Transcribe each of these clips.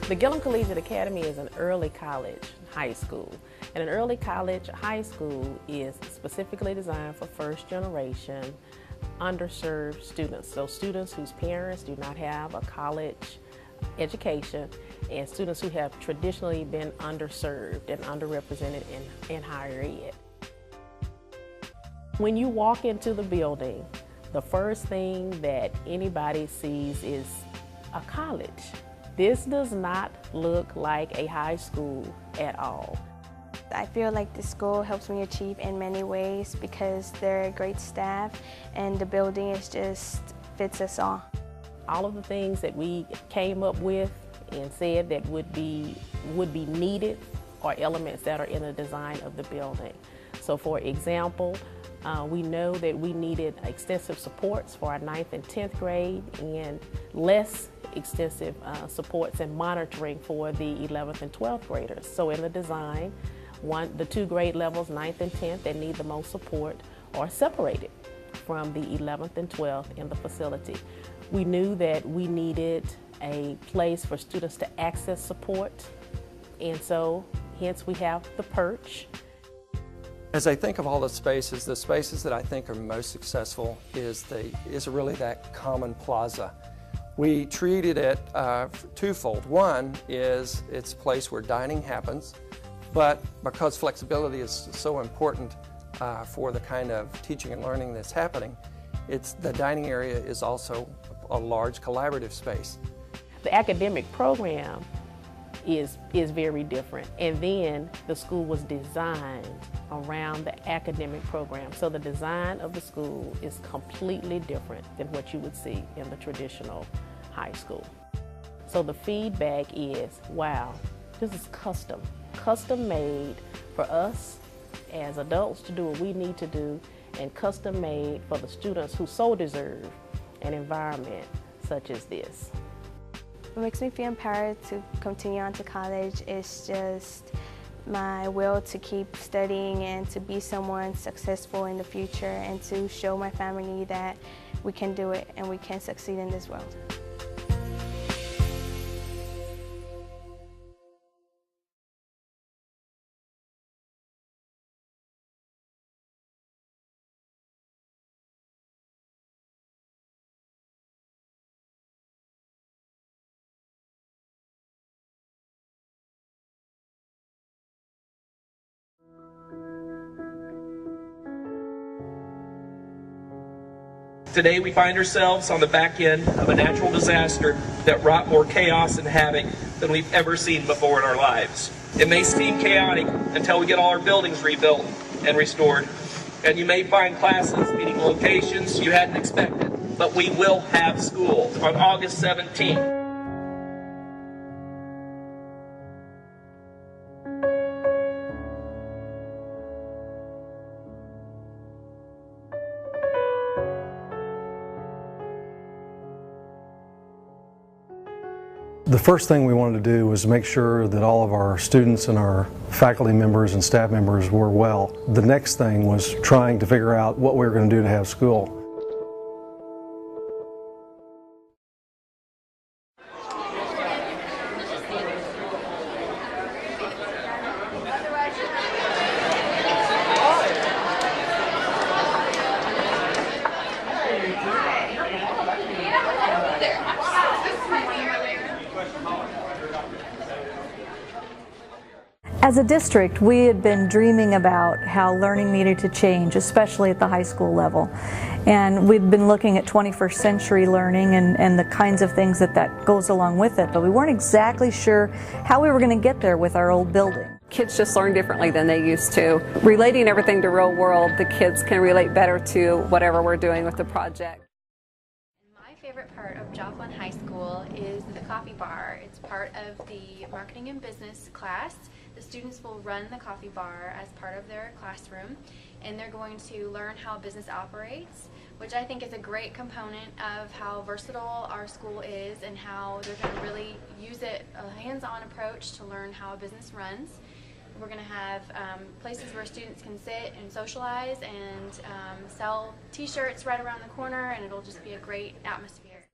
The Gillum Collegiate Academy is an early college high school. And an early college high school is specifically designed for first generation underserved students. So students whose parents do not have a college education and students who have traditionally been underserved and underrepresented in higher ed. When you walk into the building, the first thing that anybody sees is a college. This does not look like a high school at all. I feel like the school helps me achieve in many ways because they're a great staff and the building is just fits us all. All of the things that we came up with and said that would be needed are elements that are in the design of the building. So for example, we know that we needed extensive supports for our 9th and 10th grade and less extensive supports and monitoring for the 11th and 12th graders. So in the design, the 2 grade levels, 9th and 10th, that need the most support are separated from the 11th and 12th in the facility. We knew that we needed a place for students to access support, and so hence we have the perch. As I think of all the spaces that I think are most successful is really that common plaza. We treated it twofold. One is it's a place where dining happens, but because flexibility is so important for the kind of teaching and learning that's happening, the dining area is also a large collaborative space. The academic program is very different, and then the school was designed around the academic program. So the design of the school is completely different than what you would see in the traditional high school. So the feedback is, wow, this is custom made for us as adults to do what we need to do, and custom made for the students who so deserve an environment such as this. What makes me feel empowered to continue on to college is just my will to keep studying and to be someone successful in the future and to show my family that we can do it and we can succeed in this world. Today we find ourselves on the back end of a natural disaster that wrought more chaos and havoc than we've ever seen before in our lives. It may seem chaotic until we get all our buildings rebuilt and restored, and you may find classes meeting locations you hadn't expected, but we will have school on August 17th. The first thing we wanted to do was make sure that all of our students and our faculty members and staff members were well. The next thing was trying to figure out what we were going to do to have school. As a district, we had been dreaming about how learning needed to change, especially at the high school level. And we'd been looking at 21st century learning and the kinds of things that goes along with it, but we weren't exactly sure how we were going to get there with our old building. Kids just learn differently than they used to. Relating everything to real world, the kids can relate better to whatever we're doing with the project. My favorite part of Joplin High School is the coffee bar. It's part of the marketing and business class. The students will run the coffee bar as part of their classroom, and they're going to learn how business operates, which I think is a great component of how versatile our school is and how they're going to really use it, a hands-on approach to learn how a business runs. We're going to have places where students can sit and socialize and sell t-shirts right around the corner, and it'll just be a great atmosphere.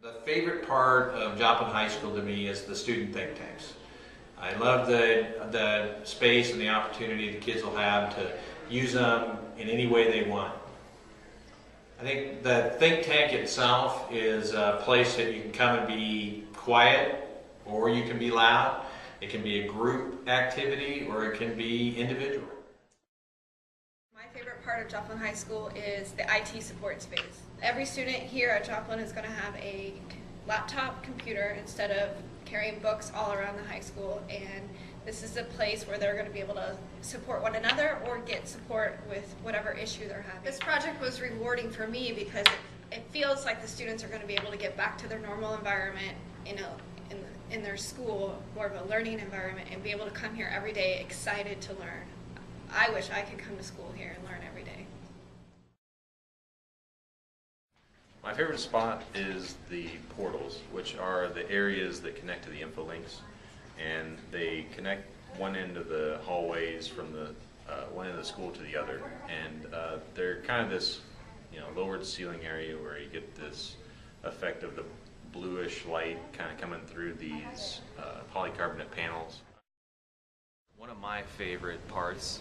The favorite part of Joplin High School to me is the student think tanks. I love the space and the opportunity the kids will have to use them in any way they want. I think the think tank itself is a place that you can come and be quiet, or you can be loud. It can be a group activity, or it can be individual. My favorite part of Joplin High School is the IT support space. Every student here at Joplin is going to have a laptop computer instead of carrying books all around the high school, and this is a place where they're going to be able to support one another or get support with whatever issue they're having. This project was rewarding for me because it feels like the students are going to be able to get back to their normal environment in their school, more of a learning environment, and be able to come here every day excited to learn. I wish I could come to school here and learn every day. My favorite spot is the portals, which are the areas that connect to the info links, and they connect one end of the hallways from the one end of the school to the other, and they're kind of this, lowered ceiling area where you get this effect of the bluish light kind of coming through these polycarbonate panels. One of my favorite parts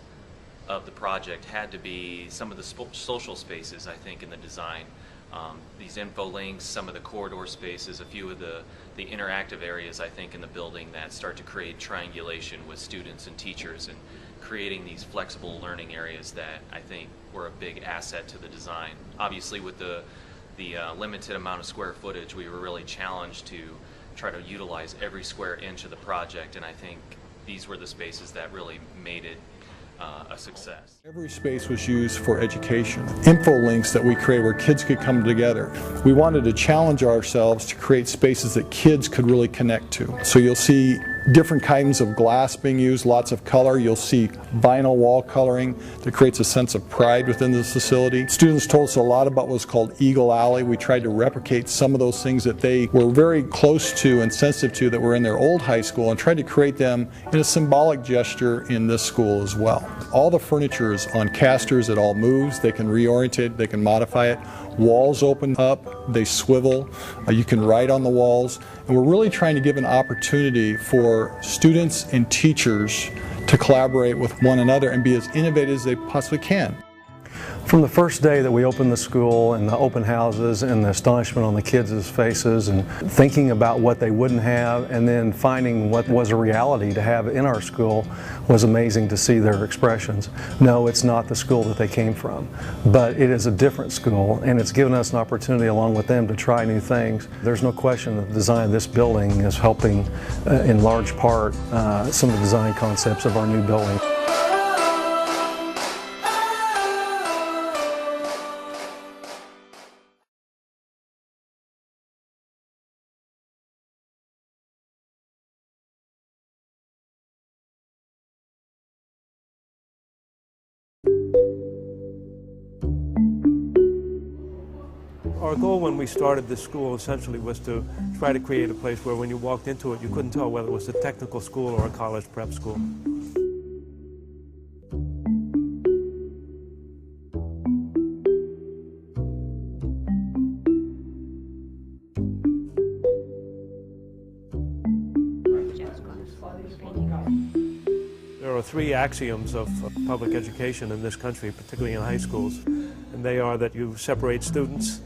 of the project had to be some of the social spaces, I think, in the design. These info links, some of the corridor spaces, a few of the interactive areas, I think, in the building that start to create triangulation with students and teachers, and creating these flexible learning areas that I think were a big asset to the design. Obviously, with the limited amount of square footage, we were really challenged to try to utilize every square inch of the project, and I think these were the spaces that really made it a success. Every space was used for education. Info links that we created where kids could come together. We wanted to challenge ourselves to create spaces that kids could really connect to. So you'll see different kinds of glass being used, lots of color. You'll see vinyl wall coloring that creates a sense of pride within this facility. Students told us a lot about what's called Eagle Alley. We tried to replicate some of those things that they were very close to and sensitive to that were in their old high school, and tried to create them in a symbolic gesture in this school as well. All the furniture is on casters. It all moves. They can reorient it. They can modify it. Walls open up. They swivel. You can write on the walls. And we're really trying to give an opportunity for students and teachers to collaborate with one another and be as innovative as they possibly can. From the first day that we opened the school, and the open houses and the astonishment on the kids' faces, and thinking about what they wouldn't have, and then finding what was a reality to have in our school, was amazing to see their expressions. No, it's not the school that they came from, but it is a different school, and it's given us an opportunity along with them to try new things. There's no question that the design of this building is helping in large part some of the design concepts of our new building. Our goal when we started this school essentially was to try to create a place where when you walked into it, you couldn't tell whether it was a technical school or a college prep school. There are three axioms of public education in this country, particularly in high schools, and they are that you separate students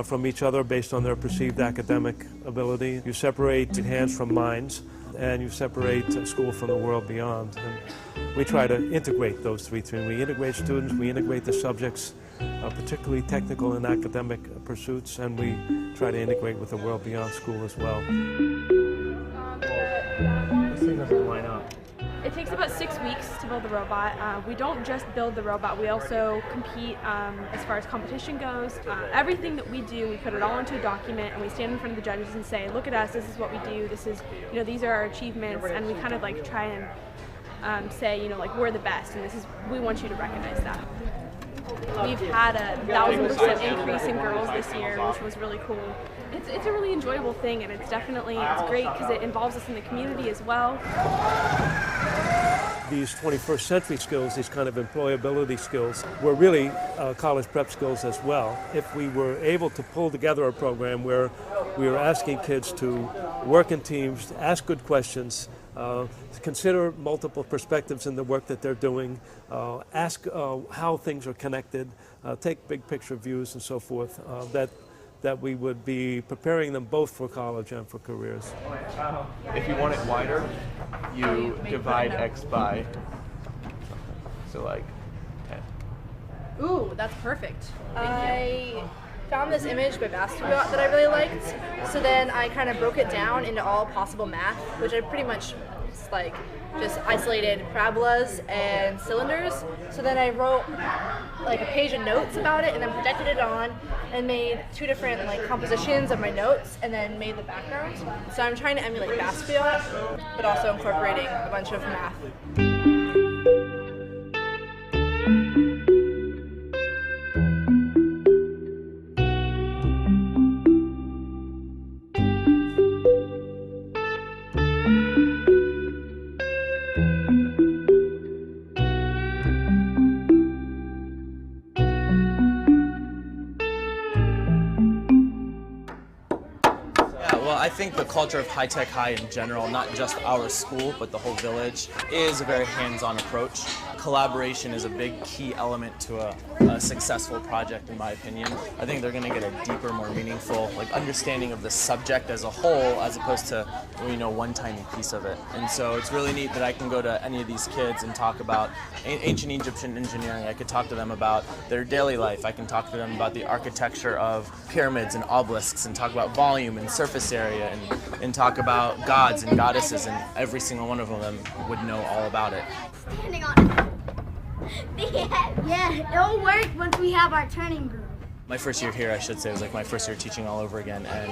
from each other based on their perceived academic ability, you separate hands from minds, and you separate school from the world beyond. And we try to integrate those three things. We integrate students, we integrate the subjects, particularly technical and academic pursuits, and we try to integrate with the world beyond school as well. This thing doesn't line up. It takes about 6 weeks to build the robot. We don't just build the robot, we also compete as far as competition goes. Everything that we do, we put it all into a document, and we stand in front of the judges and say, look at us, this is what we do, this is, these are our achievements, and we kind of like try and say, like we're the best, and we want you to recognize that. We've had a 1,000% increase in girls this year, which was really cool. It's a really enjoyable thing, and it's great because it involves us in the community as well. These 21st century skills, these kind of employability skills, were really college prep skills as well. If we were able to pull together a program where we are asking kids to work in teams, to ask good questions, consider multiple perspectives in the work that they're doing, ask how things are connected, take big picture views and so forth, that we would be preparing them both for college and for careers. If you want it wider, you divide X by, so like 10. Ooh, that's perfect. I found this image by Basquiat that I really liked, so then I kind of broke it down into all possible math, which I pretty much just isolated parabolas and cylinders. So then I wrote like a page of notes about it and then projected it on and made 2 different compositions of my notes and then made the background. So I'm trying to emulate Basquiat, but also incorporating a bunch of math. I think the culture of High Tech High in general, not just our school, but the whole village, is a very hands-on approach. Collaboration is a big key element to a successful project, in my opinion. I think they're going to get a deeper, more meaningful understanding of the subject as a whole, as opposed to one tiny piece of it. And so it's really neat that I can go to any of these kids and talk about ancient Egyptian engineering. I could talk to them about their daily life. I can talk to them about the architecture of pyramids and obelisks, and talk about volume and surface area, and talk about gods and goddesses, and every single one of them would know all about it. Standing on it. Yeah, it'll work once we have our turning group. My first year here, I should say, was my first year teaching all over again, and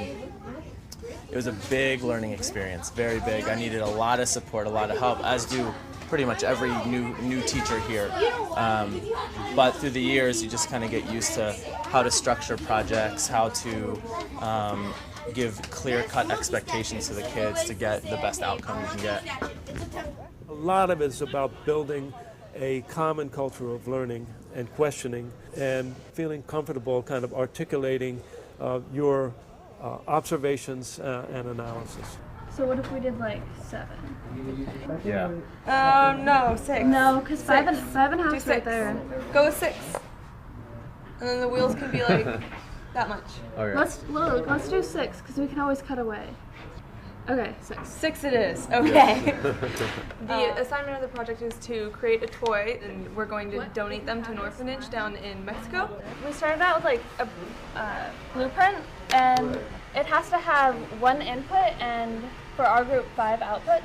it was a big learning experience, very big. I needed a lot of support, a lot of help, as do pretty much every new teacher here. But through the years, you just kind of get used to how to structure projects, how to give clear-cut expectations to the kids to get the best outcome you can get. A lot of it is about building a common culture of learning and questioning and feeling comfortable kind of articulating your observations and analysis. So what if we did 7? Yeah. No, 6. No, because 5 and a half is right there. Go with 6. And then the wheels can be that much. Okay. Let's do 6 because we can always cut away. Okay, 6. 6 it is. Okay. The assignment of the project is to create a toy, and we're going to donate them to an orphanage down in Mexico. We started out with a blueprint, and it has to have 1 input and for our group 5 outputs.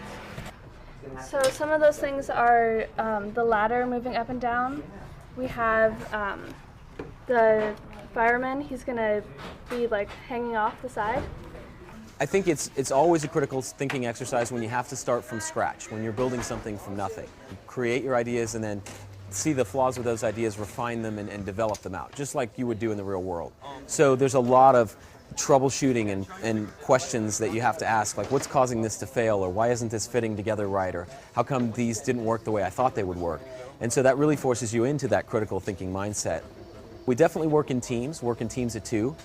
So some of those things are the ladder moving up and down. We have the fireman, he's going to be hanging off the side. I think it's always a critical thinking exercise when you have to start from scratch, when you're building something from nothing. You create your ideas and then see the flaws with those ideas, refine them, and develop them out, just like you would do in the real world. So there's a lot of troubleshooting and questions that you have to ask, like what's causing this to fail, or why isn't this fitting together right, or how come these didn't work the way I thought they would work. And so that really forces you into that critical thinking mindset. We definitely work in teams of 2.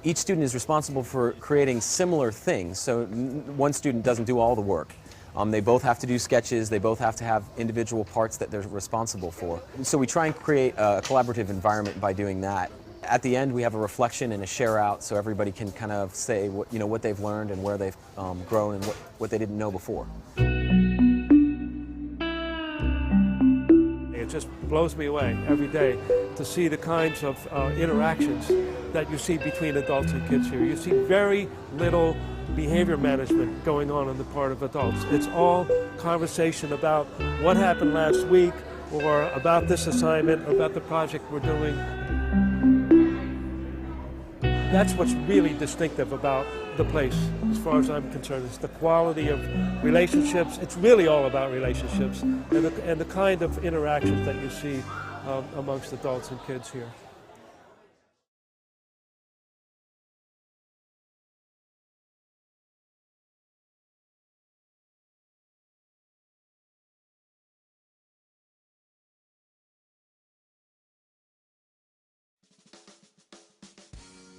Each student is responsible for creating similar things, so one student doesn't do all the work. They both have to do sketches, they both have to have individual parts that they're responsible for. So we try and create a collaborative environment by doing that. At the end, we have a reflection and a share out, so everybody can kind of say what they've learned and where they've grown and what they didn't know before. It just blows me away every day to see the kinds of interactions that you see between adults and kids here. You see very little behavior management going on the part of adults. It's all conversation about what happened last week, or about this assignment, or about the project we're doing. That's what's really distinctive about the place, as far as I'm concerned. It's the quality of relationships. It's really all about relationships and the kind of interactions that you see amongst adults and kids here.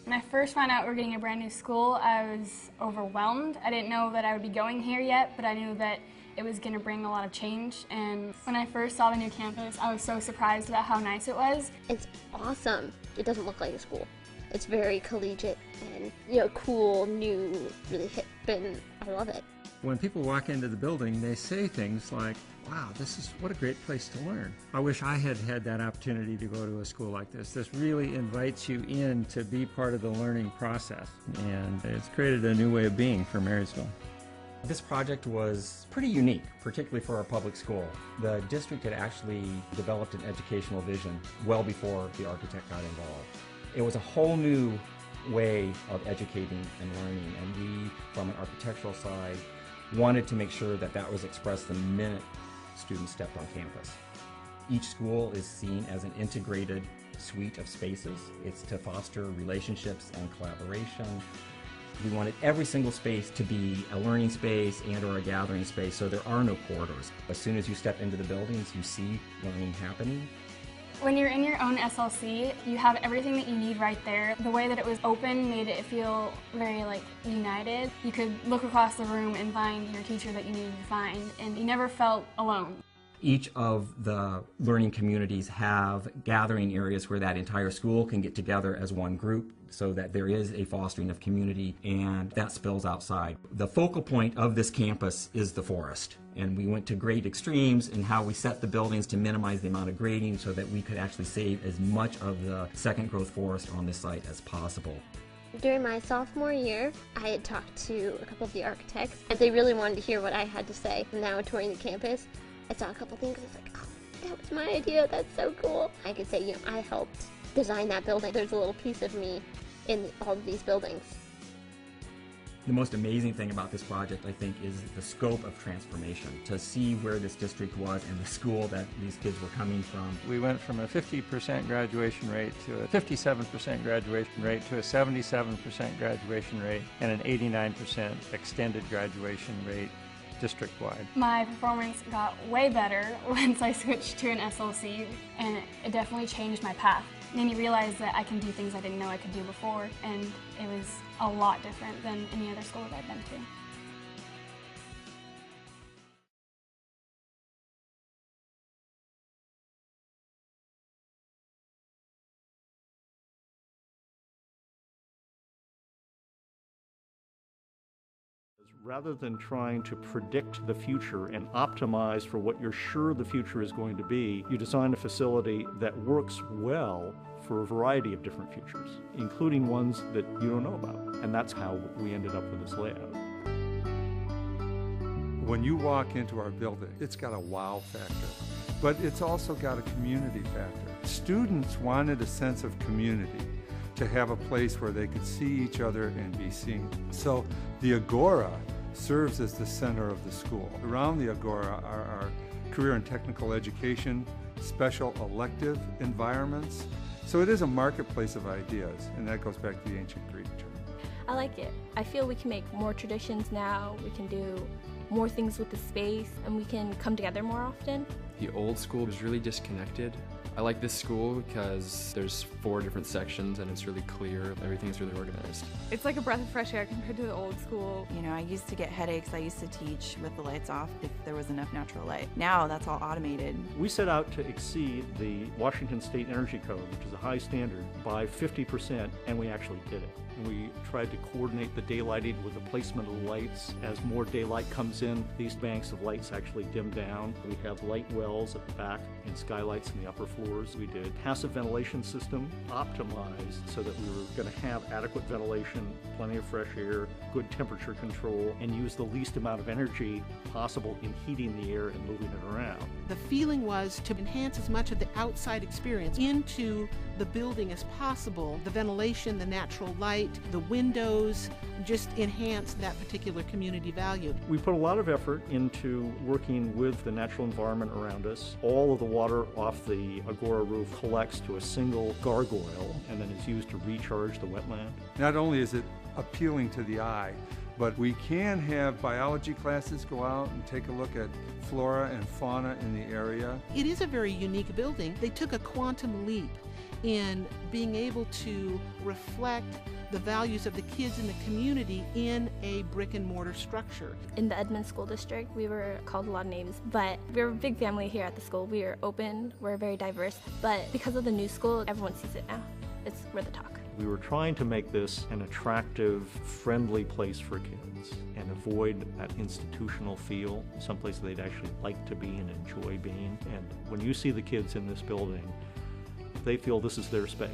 When I first found out we were getting a brand new school, I was overwhelmed. I didn't know that I would be going here yet, but I knew that it was going to bring a lot of change. And when I first saw the new campus, I was so surprised about how nice it was. It's awesome. It doesn't look like a school. It's very collegiate and, you know, cool, new, really hip, and I love it. When people walk into the building, they say things like, wow, what a great place to learn. I wish I had had that opportunity to go to a school like this. This really invites you in to be part of the learning process, and it's created a new way of being for Marysville. This project was pretty unique, particularly for our public school. The district had actually developed an educational vision well before the architect got involved. It was a whole new way of educating and learning, and we, from an architectural side, wanted to make sure that that was expressed the minute students stepped on campus. Each school is seen as an integrated suite of spaces. It's to foster relationships and collaboration. We wanted every single space to be a learning space and or a gathering space, so there are no corridors. As soon as you step into the buildings, you see learning happening. When you're in your own SLC, you have everything that you need right there. The way that it was open made it feel very united. You could look across the room and find your teacher that you needed to find, and you never felt alone. Each of the learning communities have gathering areas where that entire school can get together as one group so that there is a fostering of community, and that spills outside. The focal point of this campus is the forest, and we went to great extremes in how we set the buildings to minimize the amount of grading so that we could actually save as much of the second growth forest on this site as possible. During my sophomore year, I had talked to a couple of the architects, and they really wanted to hear what I had to say. Now touring the campus, I saw a couple things and I was like, oh, that was my idea, that's so cool. I could say, you know, I helped design that building. There's a little piece of me in all of these buildings. The most amazing thing about this project, I think, is the scope of transformation. To see where this district was and the school that these kids were coming from. We went from a 50% graduation rate to a 57% graduation rate to a 77% graduation rate and an 89% extended graduation rate district-wide. My performance got way better once I switched to an SLC, and it definitely changed my path. It made me realize that I can do things I didn't know I could do before, and it was a lot different than any other school that I've been to. Rather than trying to predict the future and optimize for what you're sure the future is going to be, you design a facility that works well for a variety of different futures, including ones that you don't know about. And that's how we ended up with this layout. When you walk into our building, it's got a wow factor, but it's also got a community factor. Students wanted a sense of community, to have a place where they could see each other and be seen. So the Agora serves as the center of the school. Around the Agora are our career and technical education, special elective environments. So it is a marketplace of ideas, and that goes back to the ancient Greek term. I like it. I feel we can make more traditions now, we can do more things with the space, and we can come together more often. The old school was really disconnected. I like this school because there's 4 different sections and it's really clear. Everything's really organized. It's like a breath of fresh air compared to the old school. You know, I used to get headaches. I used to teach with the lights off if there was enough natural light. Now that's all automated. We set out to exceed the Washington State Energy Code, which is a high standard, by 50%, and we actually did it. We tried to coordinate the daylighting with the placement of the lights. As more daylight comes in, these banks of lights actually dim down. We have light wells at the back and skylights in the upper floors. We did a passive ventilation system optimized so that we were going to have adequate ventilation, plenty of fresh air, good temperature control, and use the least amount of energy possible in heating the air and moving it around. The feeling was to enhance as much of the outside experience into the building as possible. The ventilation, the natural light, the windows, just enhance that particular community value. We put a lot of effort into working with the natural environment around us. All of the water off the Agora roof collects to a single gargoyle and then is used to recharge the wetland. Not only is it appealing to the eye, but we can have biology classes go out and take a look at flora and fauna in the area. It is a very unique building. They took a quantum leap in being able to reflect the values of the kids in the community in a brick and mortar structure. In the Edmond School District, we were called a lot of names, but we're a big family here at the school. We are open, we're very diverse, but because of the new school, everyone sees it now. We're the talk. We were trying to make this an attractive, friendly place for kids and avoid that institutional feel, someplace they'd actually like to be and enjoy being. And when you see the kids in this building, they feel this is their space.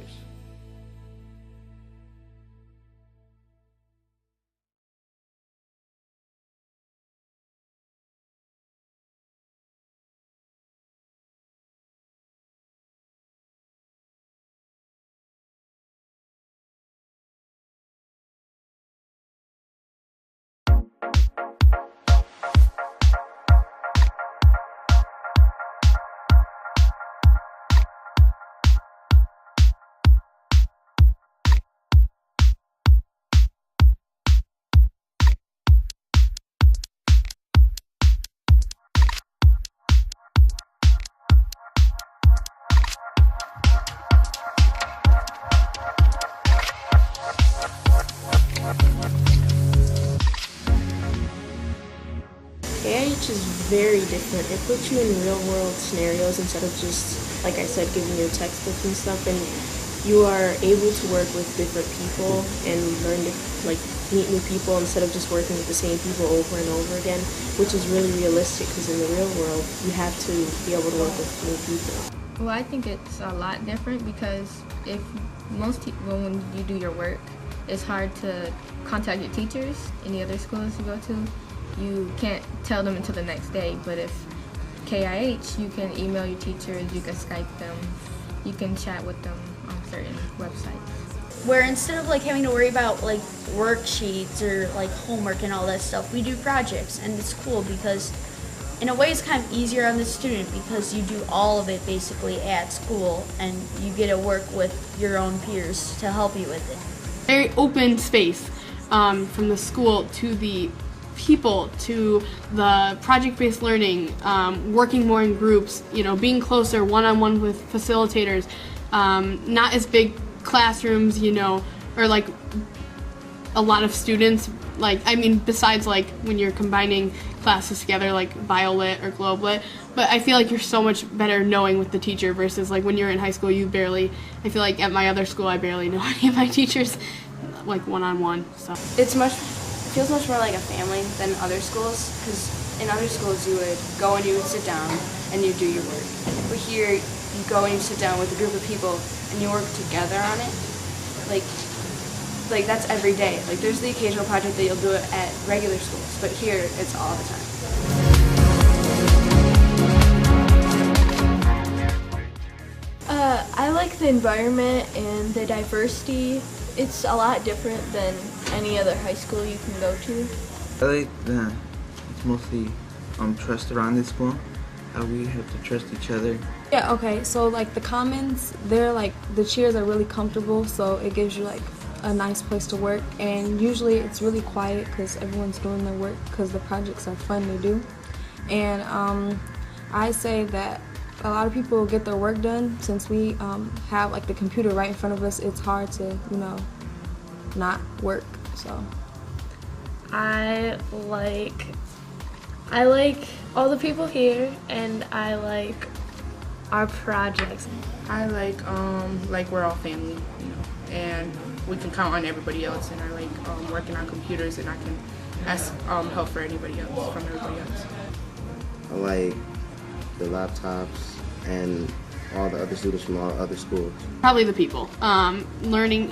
KIH is very different. It puts you in real world scenarios instead of just, like I said, giving you textbooks and stuff, and you are able to work with different people and learn to meet new people instead of just working with the same people over and over again, which is really realistic because in the real world you have to be able to work with new people. Well, I think it's a lot different because when you do your work, it's hard to contact your teachers. Any other schools you go to, you can't tell them until the next day, but if KIH, you can email your teachers, you can Skype them, you can chat with them on certain websites. Where instead of having to worry about worksheets or homework and all that stuff, we do projects, and it's cool because in a way it's kind of easier on the student because you do all of it basically at school and you get to work with your own peers to help you with it. Very open space from the school to the people to the project-based learning, working more in groups, being closer one-on-one with facilitators, not as big classrooms, or a lot of students, besides when you're combining classes together like BioLit or GlobeLit, but I feel like you're so much better knowing with the teacher versus when you're in high school I feel like at my other school I barely know any of my teachers one-on-one. So It feels much more like a family than other schools, because in other schools you would go and you would sit down and you do your work. But here you go and you sit down with a group of people and you work together on it. Like that's every day. There's the occasional project that you'll do it at regular schools, but here it's all the time. I like the environment and the diversity. It's a lot different than any other high school you can go to. I like that it's mostly trust around this school, how we have to trust each other. Yeah, okay, so the commons, they're the chairs are really comfortable, so it gives you a nice place to work, and usually it's really quiet because everyone's doing their work because the projects are fun to do. And I say that a lot of people get their work done since we have the computer right in front of us. It's hard to not work. So I like all the people here, and I like our projects. I like we're all family, and we can count on everybody else, and I like working on computers, and I can ask help for anybody else, from everybody else. I like the laptops and all the other students from all other schools. Probably the people. Learning,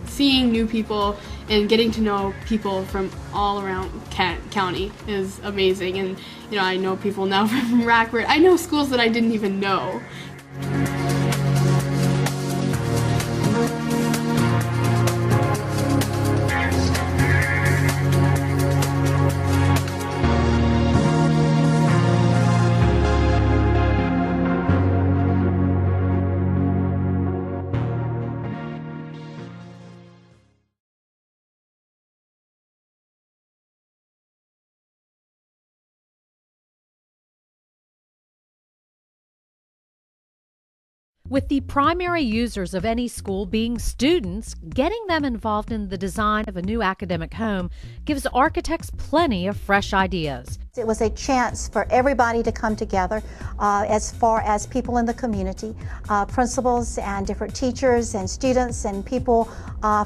seeing new people and getting to know people from all around county is amazing. And, I know people now from Rockford. I know schools that I didn't even know. With the primary users of any school being students, getting them involved in the design of a new academic home gives architects plenty of fresh ideas. It was a chance for everybody to come together, as far as people in the community, principals and different teachers and students and people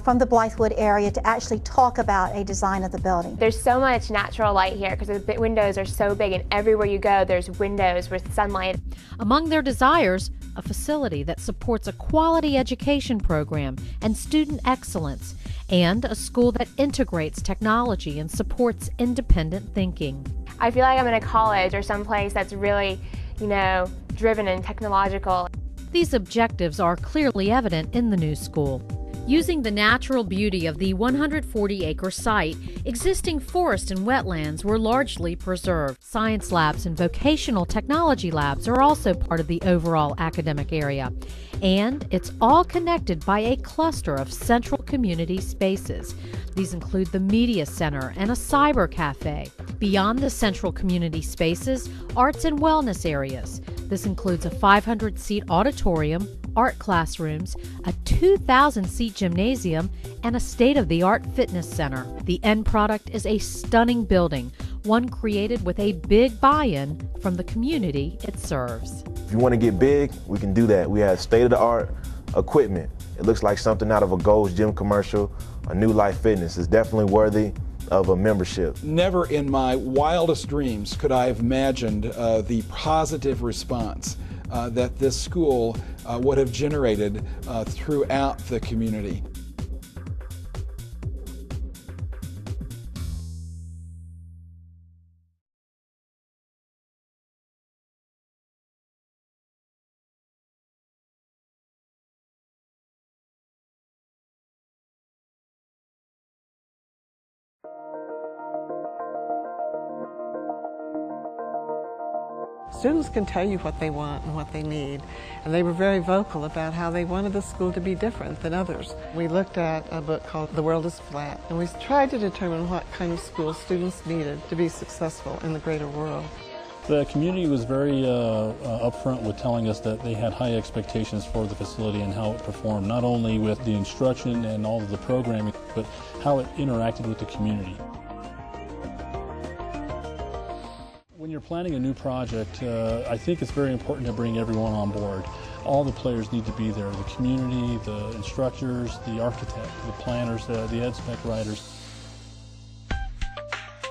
from the Blythewood area to actually talk about a design of the building. There's so much natural light here because the windows are so big, and everywhere you go there's windows with sunlight. Among their desires, a facility that supports a quality education program and student excellence, and a school that integrates technology and supports independent thinking. I feel like I'm in a college or someplace that's really, driven and technological. These objectives are clearly evident in the new school. Using the natural beauty of the 140-acre site, existing forest and wetlands were largely preserved. Science labs and vocational technology labs are also part of the overall academic area. And it's all connected by a cluster of central community spaces. These include the Media Center and a cyber cafe. Beyond the central community spaces, arts and wellness areas. This includes a 500-seat auditorium, art classrooms, a 2,000-seat gymnasium, and a state-of-the-art fitness center. The end product is a stunning building, one created with a big buy-in from the community it serves. If you want to get big, we can do that. We have state-of-the-art equipment. It looks like something out of a Gold's Gym commercial, a New Life Fitness. It's definitely worthy of a membership. Never in my wildest dreams could I have imagined the positive response that this school would have generated throughout the community. Students can tell you what they want and what they need, and they were very vocal about how they wanted the school to be different than others. We looked at a book called The World is Flat, and we tried to determine what kind of school students needed to be successful in the greater world. The community was very upfront with telling us that they had high expectations for the facility and how it performed, not only with the instruction and all of the programming, but how it interacted with the community. When you're planning a new project, I think it's very important to bring everyone on board. All the players need to be there, the community, the instructors, the architect, the planners, the ed spec writers.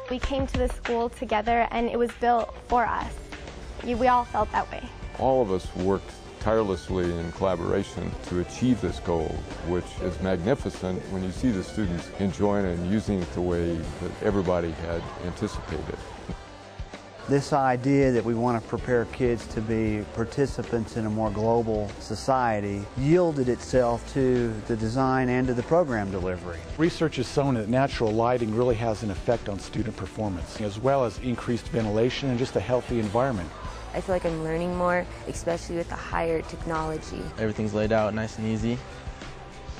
We came to the school together and it was built for us. We all felt that way. All of us worked tirelessly in collaboration to achieve this goal, which is magnificent when you see the students enjoying it and using it the way that everybody had anticipated. This idea that we want to prepare kids to be participants in a more global society yielded itself to the design and to the program delivery. Research has shown that natural lighting really has an effect on student performance, as well as increased ventilation and just a healthy environment. I feel like I'm learning more, especially with the higher technology. Everything's laid out nice and easy.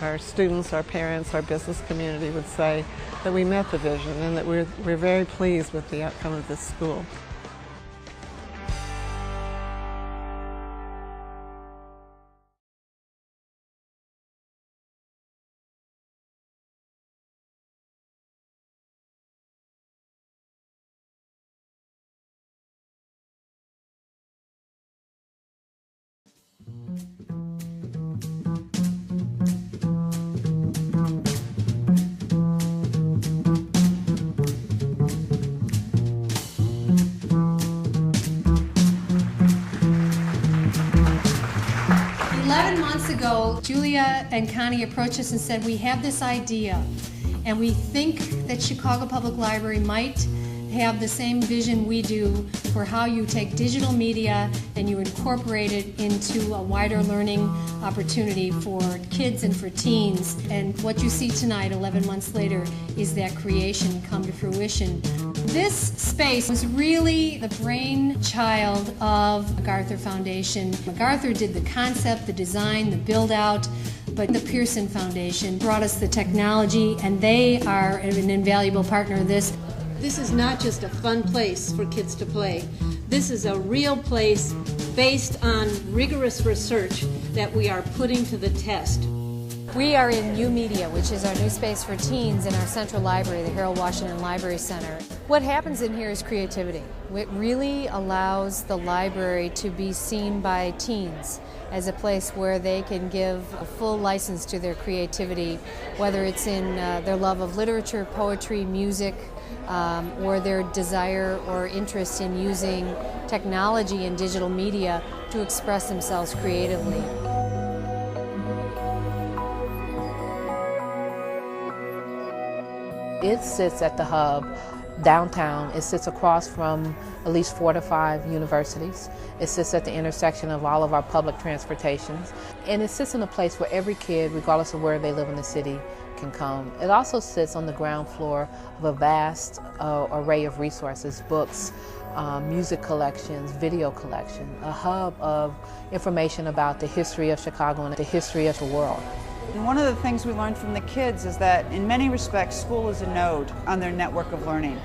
Our students, our parents, our business community would say that we met the vision and that we're very pleased with the outcome of this school. Julia and Connie approached us and said, we have this idea and we think that Chicago Public Library might have the same vision we do for how you take digital media and you incorporate it into a wider learning opportunity for kids and for teens. And what you see tonight, 11 months later, is that creation come to fruition. This space was really the brainchild of MacArthur Foundation. MacArthur did the concept, the design, the build-out, but the Pearson Foundation brought us the technology, and they are an invaluable partner in this. This is not just a fun place for kids to play. This is a real place based on rigorous research that we are putting to the test. We are in New Media, which is our new space for teens in our central library, the Harold Washington Library Center. What happens in here is creativity. It really allows the library to be seen by teens as a place where they can give a full license to their creativity, whether it's in their love of literature, poetry, music, or their desire or interest in using technology and digital media to express themselves creatively. It sits at the hub downtown. It sits across from at least 4 to 5 universities. It sits at the intersection of all of our public transportations. And it sits in a place where every kid, regardless of where they live in the city, can come. It also sits on the ground floor of a vast array of resources, books, music collections, video collection, a hub of information about the history of Chicago and the history of the world. And one of the things we learned from the kids is that in many respects school is a node on their network of learning.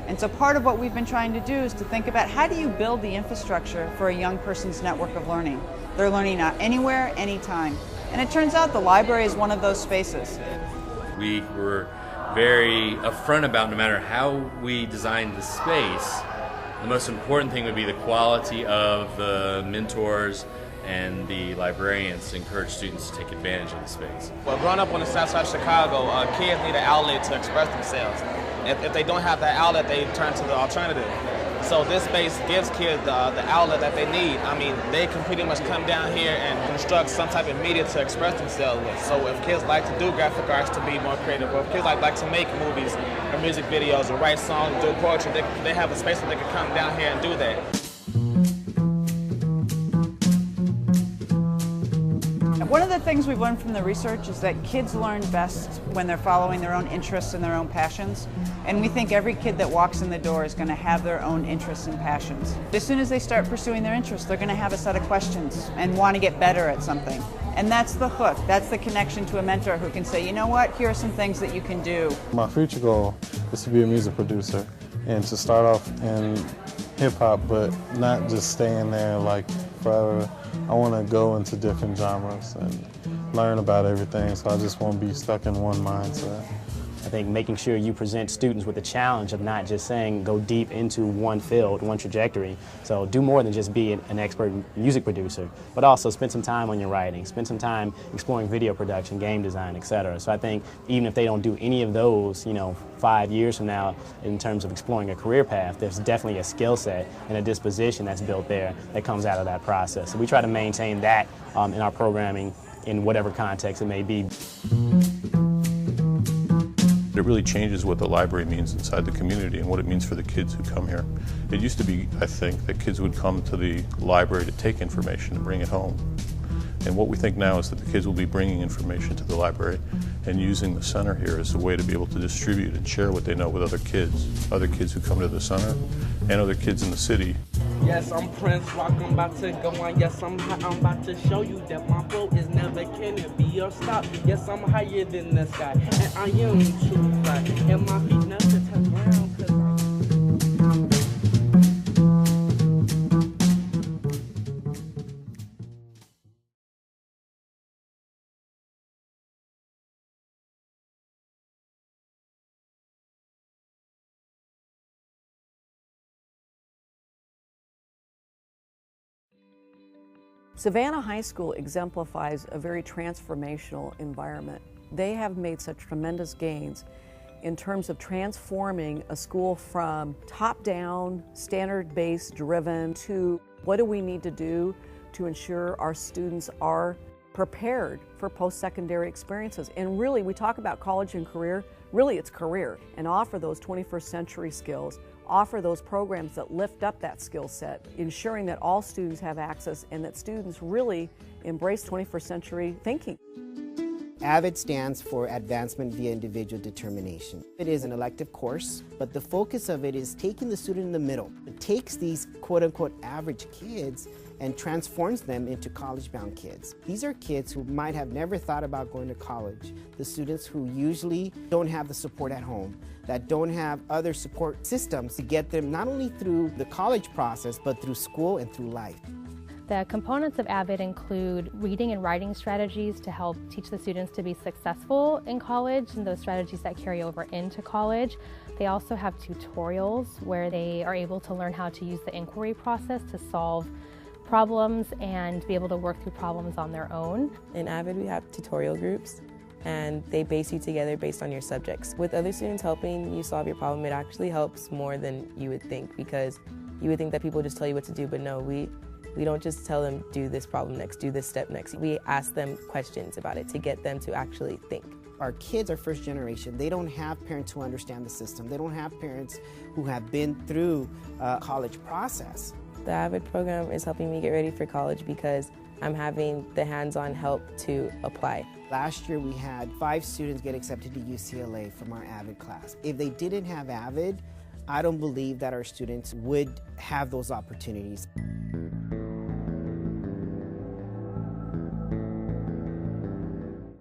And so part of what we've been trying to do is to think about how do you build the infrastructure for a young person's network of learning. They're learning anywhere, anytime. And it turns out the library is one of those spaces. We were very upfront about no matter how we designed the space, the most important thing would be the quality of the mentors and the librarians to encourage students to take advantage of the space. Well, growing up on the south side of Chicago, kids need an outlet to express themselves. If they don't have that outlet, they turn to the alternative. So this space gives kids the outlet that they need. I mean, they can pretty much come down here and construct some type of media to express themselves with. So if kids like to do graphic arts to be more creative, or if kids like to make movies or music videos or write songs, do poetry, they have a space where they can come down here and do that. One of the things we've learned from the research is that kids learn best when they're following their own interests and their own passions. And we think every kid that walks in the door is going to have their own interests and passions. As soon as they start pursuing their interests, they're going to have a set of questions and want to get better at something. And that's the hook. That's the connection to a mentor who can say, you know what, here are some things that you can do. My future goal is to be a music producer and to start off in hip-hop, but not just staying there like forever. I want to go into different genres and learn about everything, so I just won't be stuck in one mindset. I think making sure you present students with the challenge of not just saying go deep into one field, one trajectory. So do more than just be an expert music producer, but also spend some time on your writing, spend some time exploring video production, game design, etc. So I think even if they don't do any of those, 5 years from now in terms of exploring a career path, there's definitely a skill set and a disposition that's built there that comes out of that process. So we try to maintain that in our programming in whatever context it may be. It really changes what the library means inside the community and what it means for the kids who come here. It used to be, I think, that kids would come to the library to take information and bring it home. And what we think now is that the kids will be bringing information to the library and using the center here as a way to be able to distribute and share what they know with other kids who come to the center and other kids in the city. Yes, I'm Prince Rock, I'm about to go on. Yes, I'm about to show you that my flow is never can it be or stop. Yes, I'm higher than the sky, and I am true fly, and my feet never touch ground, 'cause Savannah High School exemplifies a very transformational environment. They have made such tremendous gains in terms of transforming a school from top-down, standard-based driven to what do we need to do to ensure our students are prepared for post-secondary experiences. And really, we talk about college and career, really it's career, and offer those 21st century skills, offer those programs that lift up that skill set, ensuring that all students have access and that students really embrace 21st century thinking. AVID stands for Advancement via Individual Determination. It is an elective course, but the focus of it is taking the student in the middle. It takes these quote-unquote average kids and transforms them into college-bound kids. These are kids who might have never thought about going to college, the students who usually don't have the support at home, that don't have other support systems to get them not only through the college process, but through school and through life. The components of AVID include reading and writing strategies to help teach the students to be successful in college and those strategies that carry over into college. They also have tutorials where they are able to learn how to use the inquiry process to solve problems and be able to work through problems on their own. In AVID we have tutorial groups, and they base you together based on your subjects. With other students helping you solve your problem, it actually helps more than you would think, because you would think that people just tell you what to do, but no, we don't just tell them do this problem next, do this step next. We ask them questions about it to get them to actually think. Our kids are first generation. They don't have parents who understand the system. They don't have parents who have been through a college process. The AVID program is helping me get ready for college because I'm having the hands-on help to apply. Last year we had 5 students get accepted to UCLA from our AVID class. If they didn't have AVID, I don't believe that our students would have those opportunities.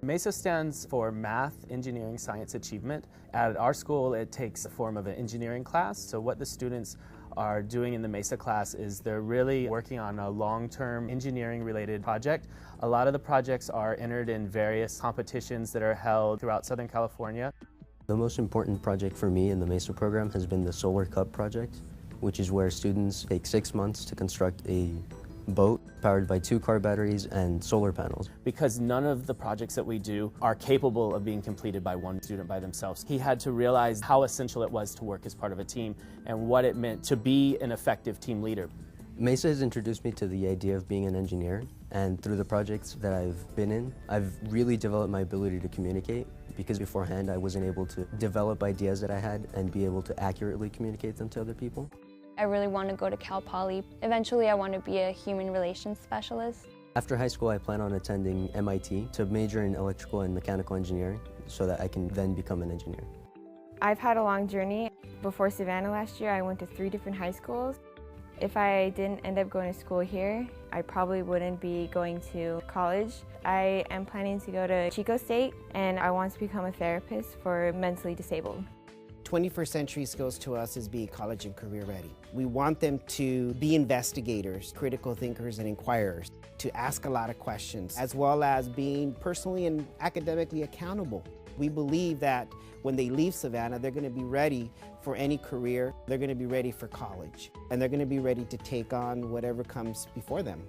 MESA stands for Math, Engineering, Science Achievement. At our school, it takes the form of an engineering class. So what the students are doing in the MESA class is they're really working on a long-term engineering-related project. A lot of the projects are entered in various competitions that are held throughout Southern California. The most important project for me in the MESA program has been the Solar Cup project, which is where students take 6 months to construct a boat powered by 2 car batteries and solar panels. Because none of the projects that we do are capable of being completed by one student by themselves. He had to realize how essential it was to work as part of a team and what it meant to be an effective team leader. MESA has introduced me to the idea of being an engineer, and through the projects that I've been in, I've really developed my ability to communicate, because beforehand I wasn't able to develop ideas that I had and be able to accurately communicate them to other people. I really want to go to Cal Poly. Eventually I want to be a human relations specialist. After high school I plan on attending MIT to major in electrical and mechanical engineering so that I can then become an engineer. I've had a long journey. Before Savannah last year I went to 3 different high schools. If I didn't end up going to school here, I probably wouldn't be going to college. I am planning to go to Chico State, and I want to become a therapist for mentally disabled. 21st Century Skills to us is be college and career ready. We want them to be investigators, critical thinkers, and inquirers, to ask a lot of questions, as well as being personally and academically accountable. We believe that when they leave Savannah, they're going to be ready for any career, they're going to be ready for college, and they're going to be ready to take on whatever comes before them.